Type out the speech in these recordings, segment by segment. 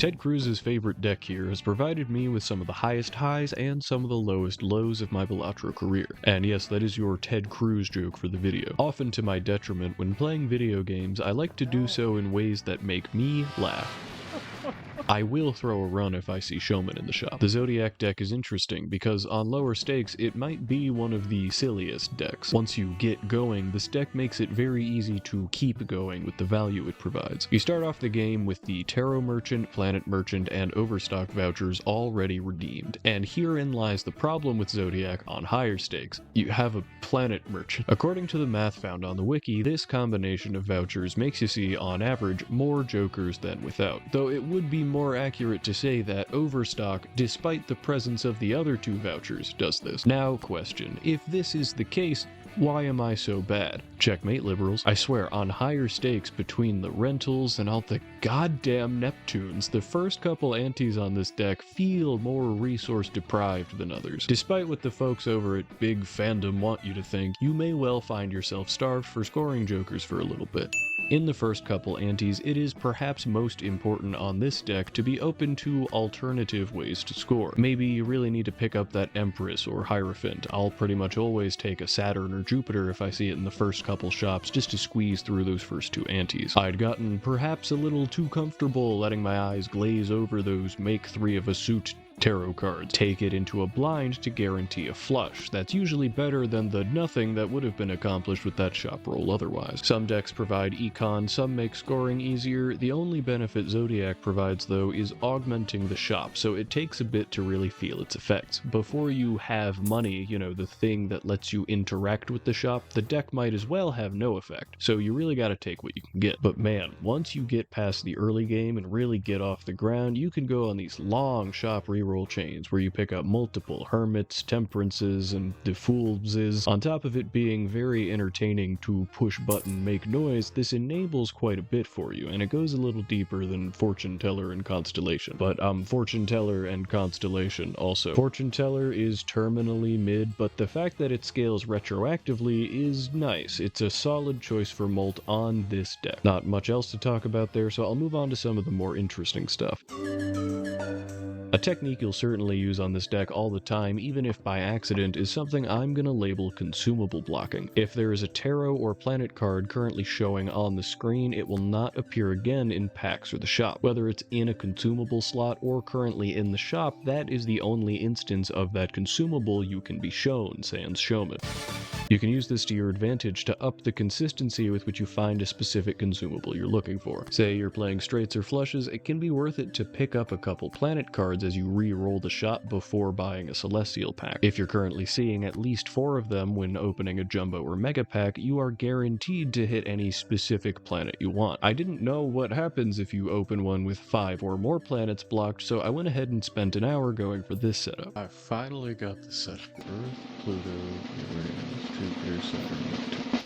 Ted Cruz's favorite deck here has provided me with some of the highest highs and some of the lowest lows of my Balatro career. And yes, that is your Ted Cruz joke for the video. Often to my detriment, when playing video games, I like to do so in ways that make me laugh. I will throw a run if I see Showman in the shop. The Zodiac deck is interesting because on lower stakes, it might be one of the silliest decks. Once you get going, this deck makes it very easy to keep going with the value it provides. You start off the game with the Tarot Merchant, Planet Merchant, and Overstock vouchers already redeemed. And herein lies the problem with Zodiac on higher stakes. You have a Planet Merchant. According to the math found on the wiki, this combination of vouchers makes you see, on average, more jokers than without. Though it would be more accurate to say that Overstock, despite the presence of the other two vouchers, does this. Now question, if this is the case, why am I so bad? Checkmate, liberals. I swear, on higher stakes between the rentals and all the goddamn Neptunes, the first couple antes on this deck feel more resource deprived than others. Despite what the folks over at Big Fandom want you to think, you may well find yourself starved for scoring jokers for a little bit. In the first couple antes, it is perhaps most important on this deck to be open to alternative ways to score. Maybe you really need to pick up that Empress or Hierophant. I'll pretty much always take a Saturn or Jupiter if I see it in the first couple shops just to squeeze through those first two antes. I'd gotten perhaps a little too comfortable letting my eyes glaze over those make three of a suit tarot cards. Take it into a blind to guarantee a flush. That's usually better than the nothing that would have been accomplished with that shop roll otherwise. Some decks provide econ, some make scoring easier. The only benefit Zodiac provides though is augmenting the shop, so it takes a bit to really feel its effects. Before you have money, you know, the thing that lets you interact with the shop, the deck might as well have no effect. So you really gotta take what you can get. But man, once you get past the early game and really get off the ground, you can go on these long shop reroll chains where you pick up multiple Hermits, Temperances, and Defoolses. On top of it being very entertaining to push button make noise, this enables quite a bit for you, and it goes a little deeper than Fortune Teller and Constellation. But Fortune Teller and Constellation also. Fortune Teller is terminally mid, but the fact that it scales retroactively is nice. It's a solid choice for Molt on this deck. Not much else to talk about there, so I'll move on to some of the more interesting stuff. A technique you'll certainly use on this deck all the time, even if by accident, is something I'm gonna label consumable blocking. If there is a tarot or planet card currently showing on the screen, it will not appear again in packs or the shop. Whether it's in a consumable slot or currently in the shop, that is the only instance of that consumable you can be shown, sans Showman. You can use this to your advantage to up the consistency with which you find a specific consumable you're looking for. Say you're playing straights or flushes, it can be worth it to pick up a couple planet cards as you re-roll the shop before buying a Celestial pack. If you're currently seeing at least 4 of them when opening a Jumbo or Mega pack, you are guaranteed to hit any specific planet you want. I didn't know what happens if you open one with 5 or more planets blocked, so I went ahead and spent an hour going for this setup. I finally got the setup. Earth, Pluto, Uranus, Jupiter, Saturn, Neptune.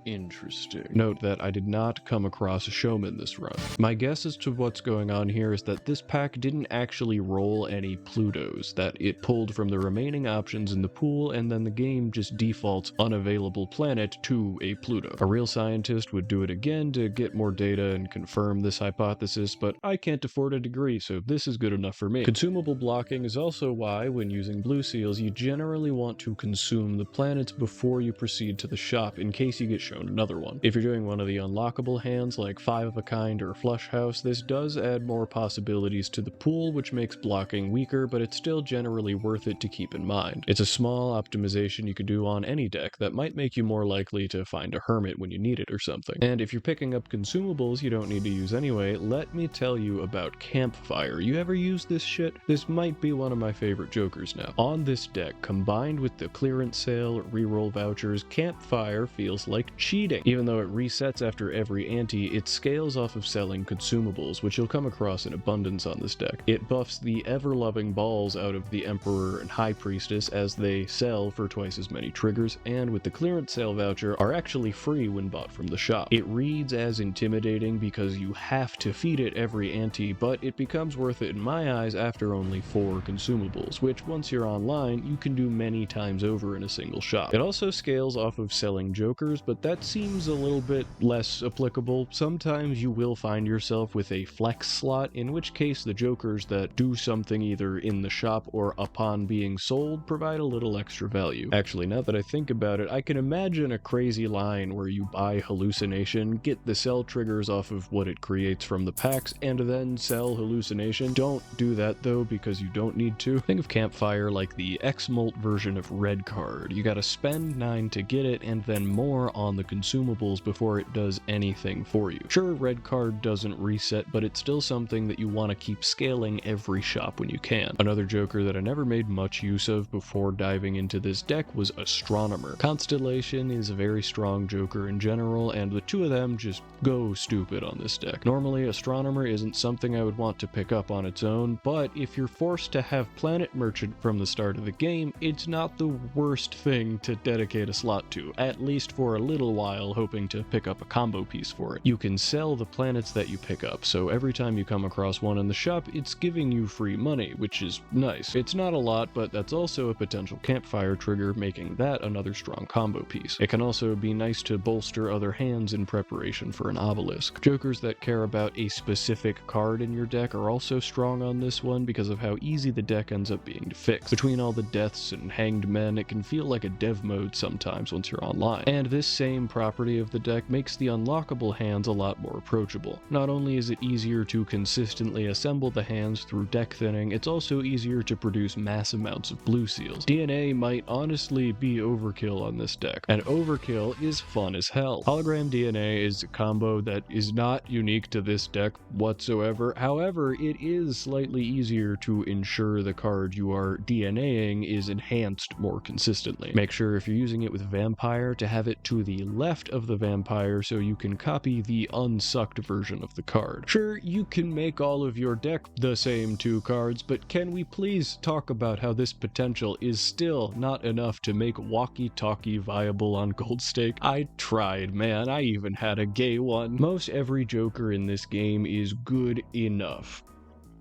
Interesting. Note that I did not come across a Showman this run. My guess as to what's going on here is that this pack didn't actually roll any Plutos, that it pulled from the remaining options in the pool and then the game just defaults unavailable planet to a Pluto. A real scientist would do it again to get more data and confirm this hypothesis, but I can't afford a degree, so this is good enough for me. Consumable blocking is also why, when using blue seals, you generally want to consume the planets before you proceed to the shop in case you get shown another one. If you're doing one of the unlockable hands like 5 of a Kind or Flush House, this does add more possibilities to the pool, which makes blocking weaker, but it's still generally worth it to keep in mind. It's a small optimization you could do on any deck that might make you more likely to find a Hermit when you need it or something. And if you're picking up consumables you don't need to use anyway, let me tell you about Campfire. You ever use this shit? This might be one of my favorite jokers now. On this deck, combined with the clearance sale, reroll vouchers, Campfire feels like cheating. Even though it resets after every ante, it scales off of selling consumables, which you'll come across in abundance on this deck. It buffs the ever-loving balls out of the Emperor and High Priestess as they sell for twice as many triggers, and with the clearance sale voucher are actually free when bought from the shop. It reads as intimidating because you have to feed it every ante, but it becomes worth it in my eyes after only 4 consumables, which once you're online, you can do many times over in a single shop. It also scales off of selling jokers, but that that seems a little bit less applicable. Sometimes you will find yourself with a flex slot, in which case the jokers that do something either in the shop or upon being sold provide a little extra value. Actually, now that I think about it, I can imagine a crazy line where you buy Hallucination, get the sell triggers off of what it creates from the packs, and then sell Hallucination. Don't do that though, because you don't need to. Think of Campfire like the X-Molt version of Red Card. You gotta spend 9 to get it, and then more on the consumables before it does anything for you. Sure, Red Card doesn't reset, but it's still something that you want to keep scaling every shop when you can. Another joker that I never made much use of before diving into this deck was Astronomer. Constellation is a very strong joker in general, and the two of them just go stupid on this deck. Normally, Astronomer isn't something I would want to pick up on its own, but if you're forced to have Planet Merchant from the start of the game, it's not the worst thing to dedicate a slot to, at least for a little while, hoping to pick up a combo piece for it. You can sell the planets that you pick up, so every time you come across one in the shop, it's giving you free money, which is nice. It's not a lot, but that's also a potential Campfire trigger, making that another strong combo piece. It can also be nice to bolster other hands in preparation for an Obelisk. Jokers that care about a specific card in your deck are also strong on this one because of how easy the deck ends up being to fix. Between all the deaths and hanged men, it can feel like a dev mode sometimes once you're online. And this same property of the deck makes the unlockable hands a lot more approachable. Not only is it easier to consistently assemble the hands through deck thinning, it's also easier to produce mass amounts of blue seals. DNA might honestly be overkill on this deck, and overkill is fun as hell. Hologram DNA is a combo that is not unique to this deck whatsoever. However, it is slightly easier to ensure the card you are DNAing is enhanced more consistently. Make sure if you're using it with Vampire to have it to the left of the Vampire so you can copy the unsucked version of the card. Sure, you can make all of your deck the same 2 cards, but can we please talk about how this potential is still not enough to make Walkie Talkie viable on Gold Stake? I tried, man. I even had a gay one. Most every joker in this game is good enough.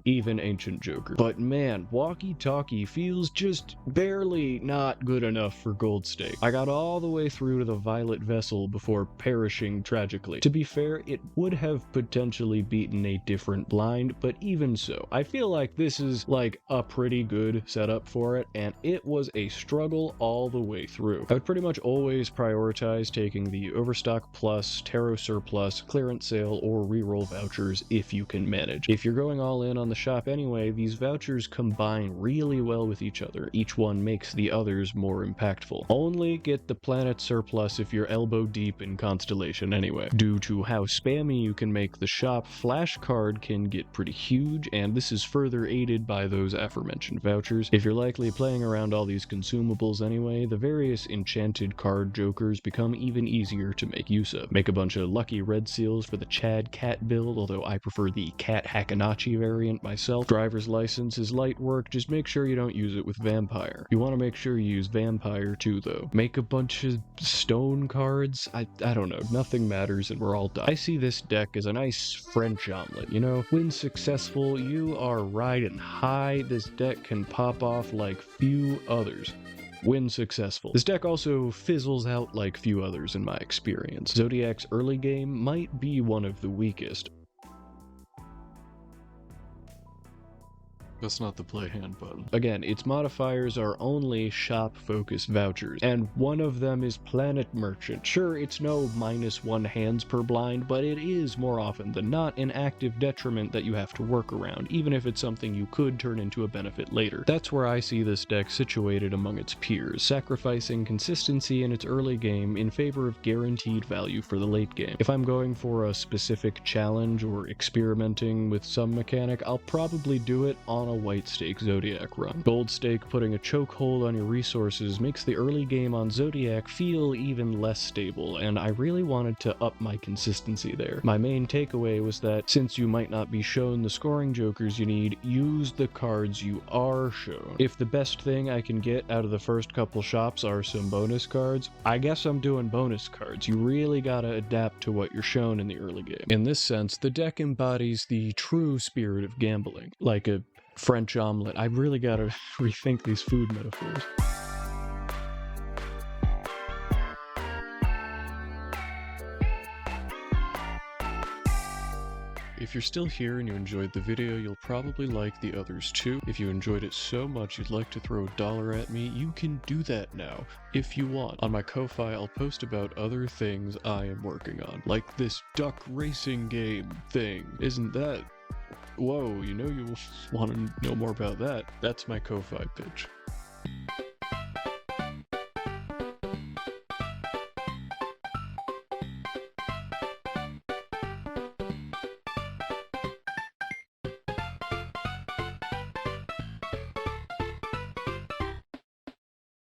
Even Ancient Joker. But man, Walkie Talkie feels just barely not good enough for Gold Stake. I got all the way through to the Violet Vessel before perishing tragically. To be fair, it would have potentially beaten a different blind, but even so, I feel like this is like a pretty good setup for it, and it was a struggle all the way through. I would pretty much always prioritize taking the Overstock Plus, Tarot Surplus, Clearance Sale, or Reroll vouchers if you can manage. If you're going all in on the shop anyway, these vouchers combine really well with each other. Each one makes the others more impactful. Only get the Planet Surplus if you're elbow deep in Constellation anyway. Due to how spammy you can make the shop, Flash Card can get pretty huge, and this is further aided by those aforementioned vouchers. If you're likely playing around all these consumables anyway, the various enchanted card jokers become even easier to make use of. Make a bunch of lucky red seals for the Chad Cat build, although I prefer the Cat Hakanachi variant myself. Driver's license is light work, just make sure you don't use it with Vampire. You want to make sure you use Vampire too though. Make a bunch of stone cards, I don't know, nothing matters and we're all done. I see this deck as a nice French omelet, you know? When successful, you are riding high. This deck can pop off like few others. When successful. This deck also fizzles out like few others in my experience. Zodiac's early game might be one of the weakest. That's not the play hand button. Again, its modifiers are only shop-focused vouchers, and one of them is Planet Merchant. Sure, it's no -1 hands per blind, but it is more often than not an active detriment that you have to work around, even if it's something you could turn into a benefit later. That's where I see this deck situated among its peers, sacrificing consistency in its early game in favor of guaranteed value for the late game. If I'm going for a specific challenge or experimenting with some mechanic, I'll probably do it on a white stake Zodiac run. Gold stake putting a chokehold on your resources makes the early game on Zodiac feel even less stable, and I really wanted to up my consistency there. My main takeaway was that since you might not be shown the scoring jokers you need, use the cards you are shown. If the best thing I can get out of the first couple shops are some bonus cards, I guess I'm doing bonus cards. You really gotta adapt to what you're shown in the early game. In this sense, the deck embodies the true spirit of gambling, like a French omelet. I really gotta rethink these food metaphors. If you're still here and you enjoyed the video, you'll probably like the others too. If you enjoyed it so much you'd like to throw $1 at me, you can do that now, if you want. On my Ko-Fi, I'll post about other things I am working on, like this duck racing game thing. Isn't that... Whoa, you know you want to know more about that. That's my Ko-Fi pitch.